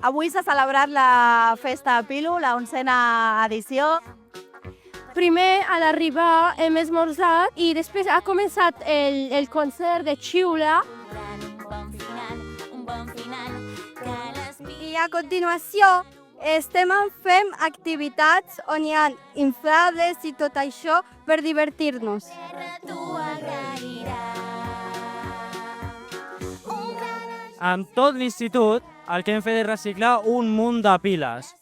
Avui s'ha celebrat la Festa Pilu, la 11a edició. Primer, a l'arribar, hem esmorzat i després ha començat el concert de xiula. I a continuació estem fent activitats on hi ha inflables i tot això per divertir-nos. Amb tot l'institut, el que hem fet és reciclar un munt de piles.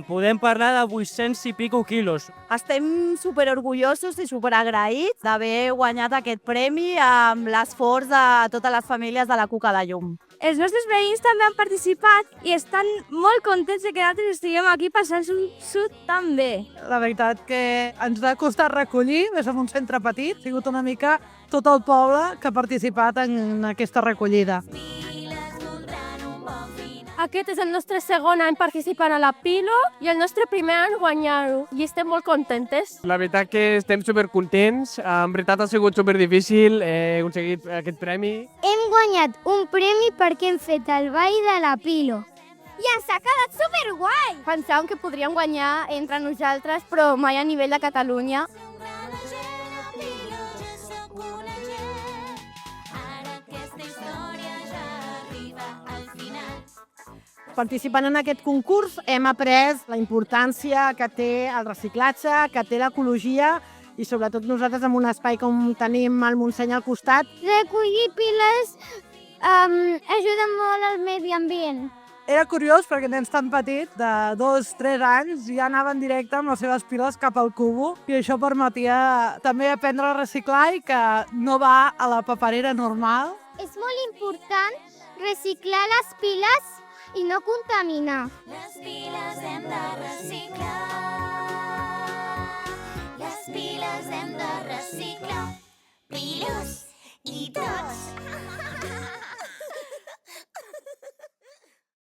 Podem parlar de 800 i pico quilos. Estem superorgullosos i superagraïts d'haver guanyat aquest premi amb l'esforç de totes les famílies de la Cuca de Llum. Els nostres veïns també han participat i estan molt contents de que nosaltres estiguem aquí passant-s'ho tan bé. La veritat que ens ha costat recollir, és en un centre petit, ha sigut una mica tot el poble que ha participat en aquesta recollida. Aquest és el nostre segon any participant a la Pilo i el nostre primer any guanyar-ho i estem molt contentes. La veritat que estem supercontents, en veritat ha sigut superdifícil aconseguir aquest premi. Hem guanyat un premi perquè hem fet el ball de la Pilo. I ens ha quedat superguai! Pensàvem que podríem guanyar entre nosaltres, però mai a nivell de Catalunya. Participant en aquest concurs hem après la importància que té el reciclatge, que té l'ecologia i sobretot nosaltres en un espai com tenim el Montseny al costat. Recollir piles ajuda molt al medi ambient. Era curiós perquè nens tan petits, de 2-3 anys, ja anaven directe amb les seves piles cap al cubo i això permetia també aprendre a reciclar i que no va a la paperera normal. És molt important reciclar les piles i no contaminar. Les piles hem de reciclar. Les piles hem de reciclar. Pilus i tot.